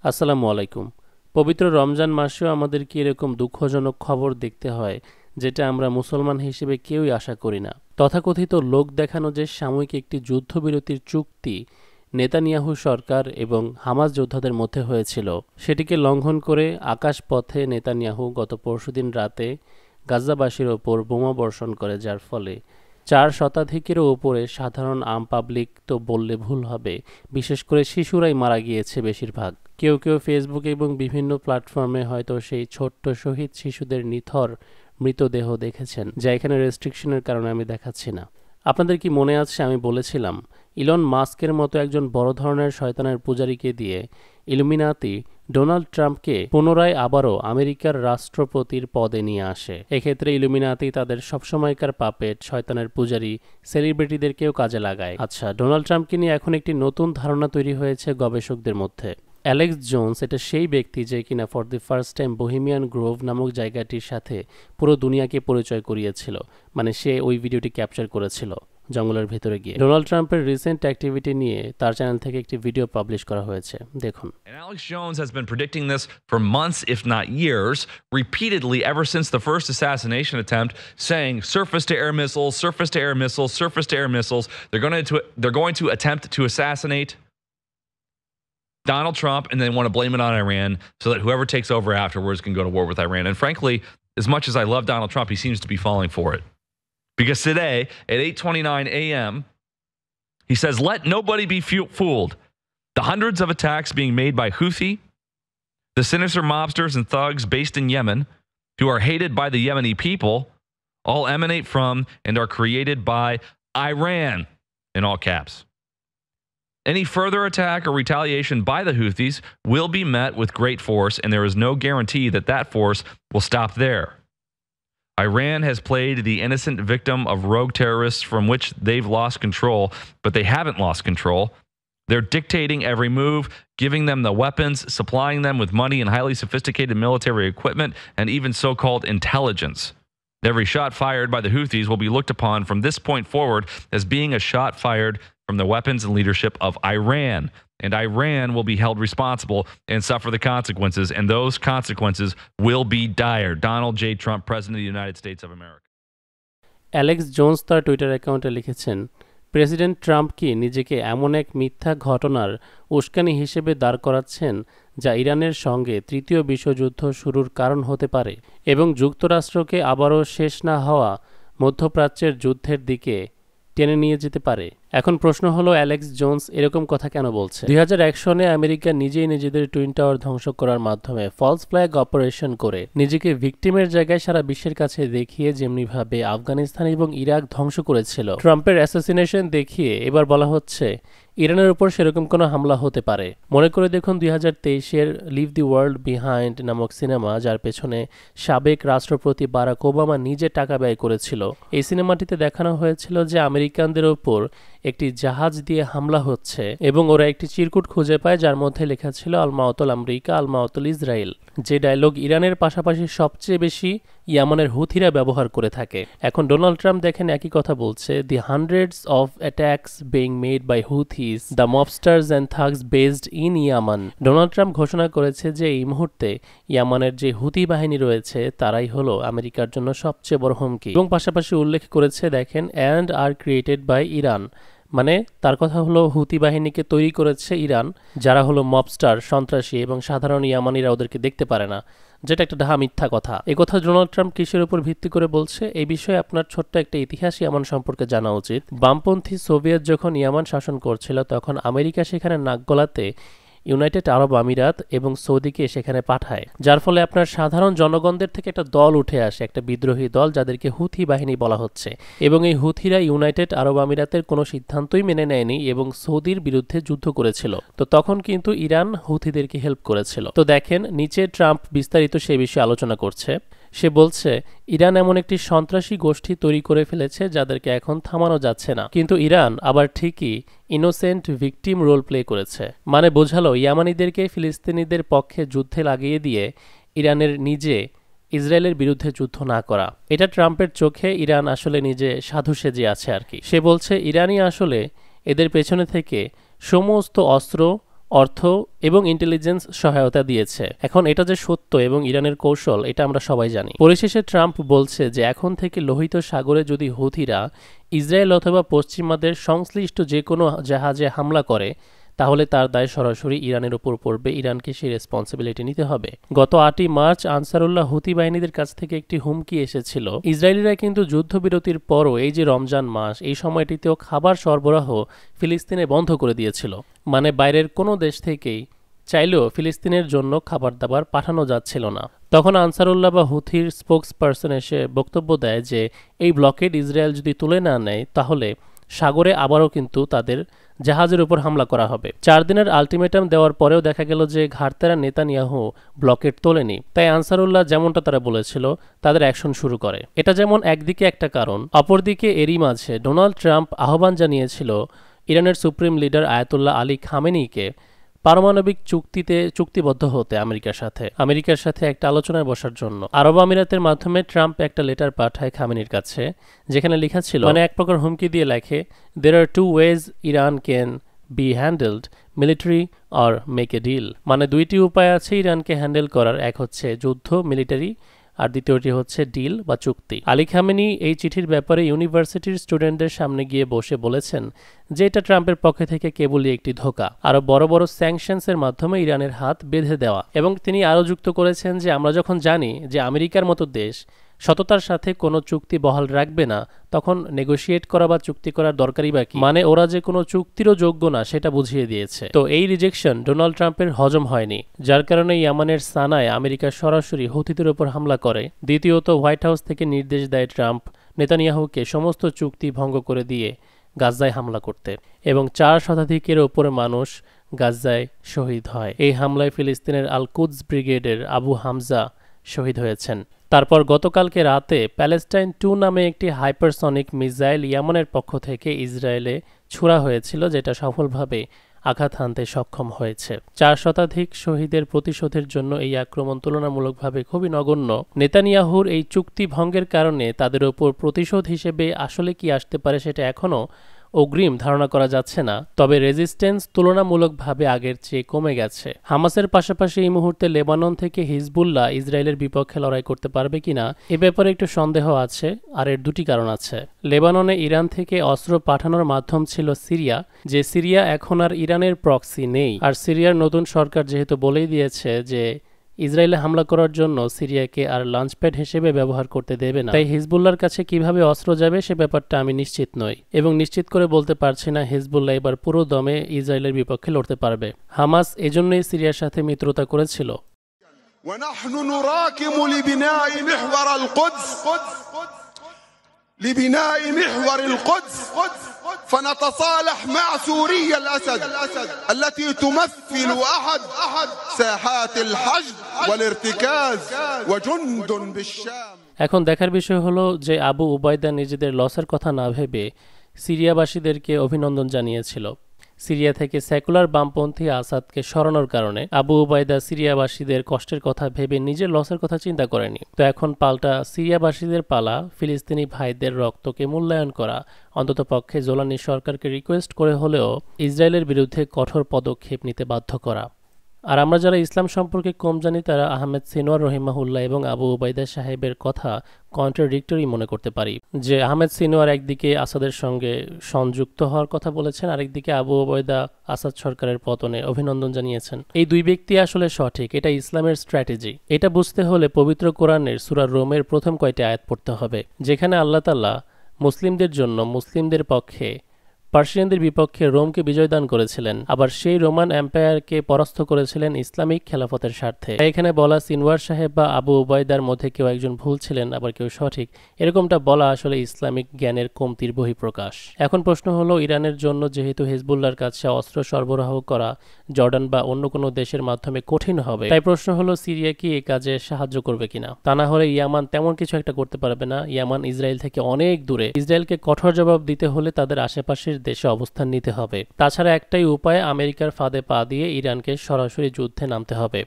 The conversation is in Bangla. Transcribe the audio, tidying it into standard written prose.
আসসালামু আলাইকুম। পবিত্র রমজান মাসেও আমাদেরকে এরকম দুঃখজনক খবর দেখতে হয়, যেটা আমরা মুসলমান হিসেবে কেউই আশা করি না। তথাকথিত লোক দেখানো যে সাময়িক একটি যুদ্ধবিরতির চুক্তি নেতানিয়াহু সরকার এবং হামাস যোদ্ধাদের মধ্যে হয়েছিল, সেটিকে লঙ্ঘন করে আকাশপথে নেতানিয়াহু গত পরশুদিন রাতে গাজাবাসীর ওপর বোমা বর্ষণ করে, যার ফলে 4 শতাধিকেরও উপরে সাধারণ আম পাবলিক তো বললে ভুল হবে, বিশেষ করে শিশুরাই মারা গিয়েছে বেশিরভাগ। কেউ কেউ ফেসবুক এবং বিভিন্ন প্ল্যাটফর্মে হয়তো সেই ছোট্ট শহীদ শিশুদের নিথর মৃতদেহ দেখেছেন, যা এখানে রেস্ট্রিকশনের কারণে আমি দেখাচ্ছি না। আপনাদের কি মনে আছে আমি বলেছিলাম ইলন মাস্কের মতো একজন বড় ধরনের শয়তানের পূজারীকে দিয়ে ইলুমিনাতি ডোনাল্ড ট্রাম্পকে পুনরায় আবারও আমেরিকার রাষ্ট্রপতির পদে নিয়ে আসে। এক্ষেত্রে ইলুমিনাতি তাদের সবসময়কার পাপেট শয়তানের পূজারী সেলিব্রিটিদেরকেও কাজে লাগায়। আচ্ছা, ডোনাল্ড ট্রাম্পকে নিয়ে এখন একটি নতুন ধারণা তৈরি হয়েছে গবেষকদের মধ্যে। অ্যালেক্স জোন্স এটা সেই ব্যক্তি যে কিনা for the first time Bohemian Grove নামক জায়গাটির সাথে পুরো দুনিয়াকে পরিচয় করিয়েছিল। মানে সে ওই ভিডিওটি ক্যাপচার করেছিল জঙ্গলের ভেতরে গিয়ে। ডোনাল্ড ট্রাম্পের রিসেন্ট অ্যাক্টিভিটি নিয়ে তার চ্যানেল থেকে একটি ভিডিও পাবলিশ করা হয়েছে, দেখুন। And Alex Jones has been predicting this for months, if not years, repeatedly ever since the first assassination attempt, saying surface-to-air missiles, surface-to-air missiles, surface-to-air missiles. They're going to attempt to assassinate Donald Trump, and they want to blame it on Iran so that whoever takes over afterwards can go to war with Iran. And frankly, as much as I love Donald Trump, he seems to be falling for it. Because today at 8:29 a.m., he says, "Let nobody be fooled. The hundreds of attacks being made by Houthi, the sinister mobsters and thugs based in Yemen, who are hated by the Yemeni people, all emanate from and are created by Iran," in all caps. Any further attack or retaliation by the Houthis will be met with great force, and there is no guarantee that that force will stop there. Iran has played the innocent victim of rogue terrorists from which they've lost control, but they haven't lost control. They're dictating every move, giving them the weapons, supplying them with money and highly sophisticated military equipment, and even so-called intelligence. Every shot fired by the Houthis will be looked upon from this point forward as being a shot fired from the weapons and leadership of Iran. And Iran will be held responsible and suffer the consequences, and those consequences will be dire. Donald J. Trump, President of the United States of America. Alex Jones তার টুইটার অ্যাকাউন্টে লিখেছেন, প্রেসিডেন্ট ট্রাম্প কি নিজেকে এমন এক মিথ্যা ঘটনার উস্কানি হিসেবে দাঁড় করাচ্ছেন যা ইরানের সঙ্গে তৃতীয় বিশ্বযুদ্ধ শুরুর কারণ হতে পারে এবং যুক্তরাষ্ট্রকে আবারও শেষ না হওয়া মধ্যপ্রাচ্যের যুদ্ধের দিকে টেনে নিয়ে যেতে পারে। এখন প্রশ্ন হলো, অ্যালেক্স জোন্স এরকম কথা কেন বলছে? 2001 সনে আমেরিকা নিজেই নিজেদের টুইন টাওয়ার ধ্বংস করার মাধ্যমে ফলস ফ্ল্যাগ অপারেশন করে নিজেকে ভিকটিমের জায়গায় সারা বিশ্বের কাছে দেখিয়ে যেমনিভাবে আফগানিস্তান এবং ইরাক ধ্বংস করেছিল, ট্রাম্পের অ্যাসাসিনেশন দেখিয়ে এবার বলা হচ্ছে ইরানের উপর সেরকম কোনো হামলা হতে পারে। মনে করে দেখুন 2023-এর লিভ দি ওয়ার্ল্ড বিহাইন্ড নামক সিনেমা, যার পেছনে সাবেক রাষ্ট্রপতি বারাক ওবামা নিজে টাকা ব্যয় করেছিল। এই সিনেমাটিতে দেখানো হয়েছিল যে আমেরিকানদের ওপর একটি জাহাজ দিয়ে হামলা হচ্ছে এবং ওরা একটি চিরকুট খুঁজে পায় যার মধ্যে লেখা ছিল আলমাওতুল আমেরিকা আলমাওতুল ইসরায়েল, যে ডায়লগ ইরানের পাশাপাশি সবচেয়ে বেশি ইয়ামানের হুথিরা ব্যবহার করে থাকে। এখন ডোনাল্ড ট্রাম্প দেখেন একই কথা বলছে, the hundreds of attacks being made by Houthis, the mobsters and thugs based in Yemen. Donald Trump ঘোষণা করেছে যে এই মুহূর্তে ইয়ামানের যে হুথি বাহিনী রয়েছে তারাই হলো আমেরিকার জন্য সবচেয়ে বড় হুমকি, এবং পাশাপাশি উল্লেখ করেছে দেখেন অ্যান্ড আর ক্রিয়েটেড বাই ইরান। মানে তার কথা হলো হুতি বাহিনীকে তৈরি করেছে ইরান, যারা হলো মবস্টার সন্ত্রাসী এবং সাধারণ ইয়ামানিরা ওদেরকে দেখতে পারে না, যেটা একটা ডাহা মিথ্যা কথা। এই কথা ডোনাল্ড ট্রাম্প কিসের উপর ভিত্তি করে বলছে? এই বিষয়ে আপনার ছোট্ট একটা ইতিহাস ইয়ামান সম্পর্কে জানা উচিত। বামপন্থী সোভিয়েত যখন ইয়ামান শাসন করছিল তখন আমেরিকা সেখানে নাক গলাতে ইউনাইটেড আরব আমিরাত এবং সৌদিকে সেখানে পাঠায়, যার ফলে আপনার সাধারণ জনগণদের থেকে একটা দল উঠে আসে, একটা বিদ্রোহী দল যাদেরকে হুথি বাহিনী বলা হচ্ছে, এবং এই হুথিরা ইউনাইটেড আরব আমিরাতের কোনো সিদ্ধান্তই মেনে নেয়নি এবং সৌদির বিরুদ্ধে যুদ্ধ করেছিল। তো তখন কিন্তু ইরান হুথিদেরকে হেল্প করেছিল। তো দেখেন নিচে ট্রাম্প বিস্তারিত সেই বিষয়ে আলোচনা করছে। সে বলছে ইরান এমন একটি সন্ত্রাসী গোষ্ঠী তৈরি করে ফেলেছে যাদেরকে এখন থামানো যাচ্ছে না, কিন্তু ইরান আবার ঠিকই ইনোসেন্ট ভিকটিম রোল প্লে করেছে। মানে বোঝালো ইয়ামানিদেরকে ফিলিস্তিনিদের পক্ষে যুদ্ধে লাগিয়ে দিয়ে ইরানের নিজে ইসরায়েলের বিরুদ্ধে যুদ্ধ না করা। এটা ট্রাম্পের চোখে ইরান আসলে নিজে সাধু সেজে আছে আর কি। সে বলছে ইরানই আসলে এদের পেছনে থেকে সমস্ত অস্ত্র অর্থ এবং ইন্টেলিজেন্স সহায়তা দিয়েছে। এখন এটা যে সত্য এবং ইরানের কৌশল এটা আমরা সবাই জানি। পরিশেষে ট্রাম্প বলছে যে এখন থেকে লোহিত সাগরে যদি হুথিরা ইসরায়েল অথবা পশ্চিমাদের সংশ্লিষ্ট যে কোনো জাহাজে হামলা করে তাহলে তার দায় সরাসরি ইরানের উপর পড়বে, ইরানকে সেই রেসপন্সিবিলিটি নিতে হবে। গত 8ই মার্চ আনসারুল্লাহ হুতি বাহিনীদের কাছ থেকে একটি হুমকি এসেছিল। ইসরায়েলিরা কিন্তু যুদ্ধবিরতির পরও এই যে রমজান মাস এই সময়টিতেও খাবার সরবরাহ ফিলিস্তিনে বন্ধ করে দিয়েছিল। মানে বাইরের কোনো দেশ থেকেই চাইলেও ফিলিস্তিনের জন্য খাবার দাবার পাঠানো যাচ্ছিল না। তখন আনসারুল্লাহ বা হুথির স্পোকস পার্সন এসে বক্তব্য দেয় যে এই ব্লকেড ইসরায়েল যদি তুলে না নেয় তাহলে সাগরে আবারও কিন্তু তাদের জাহাজের উপর হামলা করা হবে। 4 দিনের আলটিমেটাম দেওয়ার পরেও দেখা গেল যে ঘাড়তেরা নেতানিয়াহু ব্লকেড তোলেনি। তাই আনসারুল্লাহ যেমনটা তারা বলেছিল তাদের অ্যাকশন শুরু করে। এটা যেমন একদিকে একটা কারণ, অপরদিকে এরই মাঝে ডোনাল্ড ট্রাম্প আহ্বান জানিয়েছিল ইরানের সুপ্রিম লিডার আয়াতুল্লাহ আলী খামেনিকে পারমাণবিক চুক্তিতে চুক্তিবদ্ধ হতে আমেরিকার সাথে একটা আলোচনায় বসার জন্য। আরব আমিরাতের মাধ্যমে ট্রাম্প একটা লেটার পাঠায় খামেনির কাছে, যেখানে লেখা ছিল, মানে এক প্রকার হুমকি দিয়ে লেখে, there are 2 ways Iran can be handled, military or make a deal। মানে দুইটি উপায় আছে ইরানকে হ্যান্ডেল করার, এক হচ্ছে যুদ্ধ মিলিটারি আর দ্বিতীয়টি হচ্ছে ডিল বা চুক্তি। আলী খামেনি এই চিঠির ব্যাপারে ইউনিভার্সিটির স্টুডেন্টদের সামনে গিয়ে বসে বলেছেন যে এটা ট্রাম্পের পক্ষ থেকে কেবলই একটি ধোঁকা, আরও বড় বড় স্যাংশনসের মাধ্যমে ইরানের হাত বেঁধে দেওয়া। এবং তিনি আরও যুক্ত করেছেন যে আমরা যখন জানি যে আমেরিকার মতো দেশ সততার সাথে কোনো চুক্তি বহাল রাখবে না, তখন নেগোশিয়েট করা বা চুক্তি করার দরকারই বা কি? মানে ওরা যে কোনো চুক্তিরও যোগ্য না সেটা বুঝিয়ে দিয়েছে। তো এই রিজেকশন ডোনাল্ড ট্রাম্পের হজম হয়নি, যার কারণে ইয়ামানের সানায় আমেরিকা সরাসরি হুথিদের উপর হামলা করে। দ্বিতীয়ত হোয়াইট হাউস থেকে নির্দেশ দেয় ট্রাম্প নেতানিয়াহুকে সমস্ত চুক্তি ভঙ্গ করে দিয়ে গাজায় হামলা করতে, এবং 4 শতাধিকের ওপরে মানুষ গাজায় শহীদ হয়। এই হামলায় ফিলিস্তিনের আল কুদস ব্রিগেডের আবু হামজা শহীদ হয়েছেন। তারপর গতকালকে রাতে প্যালেস্টাইন 2 নামে একটি হাইপারসনিক মিসাইল ইয়ামানের পক্ষ থেকে ইসরায়েলে ছোড়া হয়েছিল, যেটা সফলভাবে আঘাত হানতে সক্ষম হয়েছে। 4 শতাধিক শহীদের প্রতিশোধের জন্য এই আক্রমণ তুলনামূলকভাবে খুবই নগণ্য। নেতানিয়াহুর এই চুক্তি ভঙ্গের কারণে তাদের ওপর প্রতিশোধ হিসেবে আসলে কি আসতে পারে সেটা এখনও অগ্রিম ধারণা করা যাচ্ছে না, তবে রেজিস্ট্যান্স তুলনামূলকভাবে আগের চেয়ে কমে গেছে। হামাসের পাশাপাশি এই মুহূর্তে লেবানন থেকে হিজবুল্লাহ ইসরায়েলের বিপক্ষে লড়াই করতে পারবে কিনা এ ব্যাপারে একটু সন্দেহ আছে, আর এর দুটি কারণ আছে। লেবাননে ইরান থেকে অস্ত্র পাঠানোর মাধ্যম ছিল সিরিয়া, যে সিরিয়া এখন আর ইরানের প্রক্সি নেই। আর সিরিয়ার নতুন সরকার যেহেতু বলেই দিয়েছে যে ইসরায়েলে হামলা করার জন্য সিরিয়াকে আর লঞ্চপ্যাড হিসেবে ব্যবহার করতে দেবে না, তাই হিজবুল্লাহর কাছে কিভাবে অস্ত্র যাবে সে ব্যাপারটা আমি নিশ্চিত নই, এবং নিশ্চিত করে বলতে পারছি না হিজবুল্লাহ এবার পুরো দমে ইসরায়েলের বিপক্ষে লড়তে পারবে। হামাস এজন্যই সিরিয়ার সাথে মিত্রতা করেছিল। لبناء محور القدس فنتصالح مع سوريا الأسد التي تمثل أحد ساحات الحشد والارتكاز وجند بالشام। এখন দেখার বিষয় হলো যে আবু উবায়দা নিজেদের লসের কথা না ভেবে সিরিয়াবাসীদেরকে অভিনন্দন জানিয়েছিল। সিরিয়া থেকে সেকুলার বামপন্থী আসাদকে সরানোর কারণে আবু উবায়দা সিরিয়াবাসীদের কষ্টের কথা ভেবে নিজের লসের কথা চিন্তা করেনি। তো এখন পাল্টা সিরিয়াবাসীদের পালা ফিলিস্তিনি ভাইদের রক্তকে মূল্যায়ন করা, অন্ততপক্ষে জোলানি সরকারকে রিকোয়েস্ট করে হলেও ইসরায়েলের বিরুদ্ধে কঠোর পদক্ষেপ নিতে বাধ্য করা। আর আমরা যারা ইসলাম সম্পর্কে কম জানি তারা আহমেদ সিনোয়ার রহিমাহুল্লাহ এবং আবু উবাইদা সাহেবের কথা কন্ট্রাডিক্টরি মনে করতে পারি। যে আহমেদ সিনোয়ার একদিকে আসাদের সঙ্গে সংযুক্ত হওয়ার কথা বলেছেন, আরেকদিকে আবু উবাইদা আসাদ সরকারের পতনে অভিনন্দন জানিয়েছেন। এই দুই ব্যক্তি আসলে সঠিক, এটা ইসলামের স্ট্র্যাটেজি। এটা বুঝতে হলে পবিত্র কোরআনের সূরা রোমের প্রথম কয়টি আয়াত পড়তে হবে, যেখানে আল্লাহ তাআলা মুসলিমদের জন্য মুসলিমদের পক্ষে পার্সিয়ানদের বিপক্ষে রোমকে বিজয়দান করেছিলেন, আবার সেই রোমান এম্পায়ারকে পরাস্ত করেছিলেন ইসলামিক খেলাফতের স্বার্থে। এখানে বলা সিনওয়ার সাহেব বা আবু উবাইদার মধ্যে কেউ একজন ভুল ছিলেন আবার কেউ সঠিক, এরকমটা বলা আসলে ইসলামিক জ্ঞানের কমতির বহিঃপ্রকাশ। এখন প্রশ্ন হলো, ইরানের জন্য যেহেতু হিজবুল্লাহর কাছে অস্ত্র সরবরাহ করা জর্ডান বা অন্য কোনো দেশের মাধ্যমে কঠিন হবে, তাই প্রশ্ন হলো সিরিয়া কি এই কাজে সাহায্য করবে কিনা। তা না হলে ইয়ামান তেমন কিছু একটা করতে পারবে না। ইয়ামান ইসরায়েল থেকে অনেক দূরে, ইসরায়েলকে কঠোর জবাব দিতে হলে তাদের আশেপাশের দেশে অবস্থান নিতে হবে। তাছাড়া একটাই উপায়, আমেরিকার ফাঁদে পা দিয়ে ইরানকে সরাসরি যুদ্ধে নামতে হবে।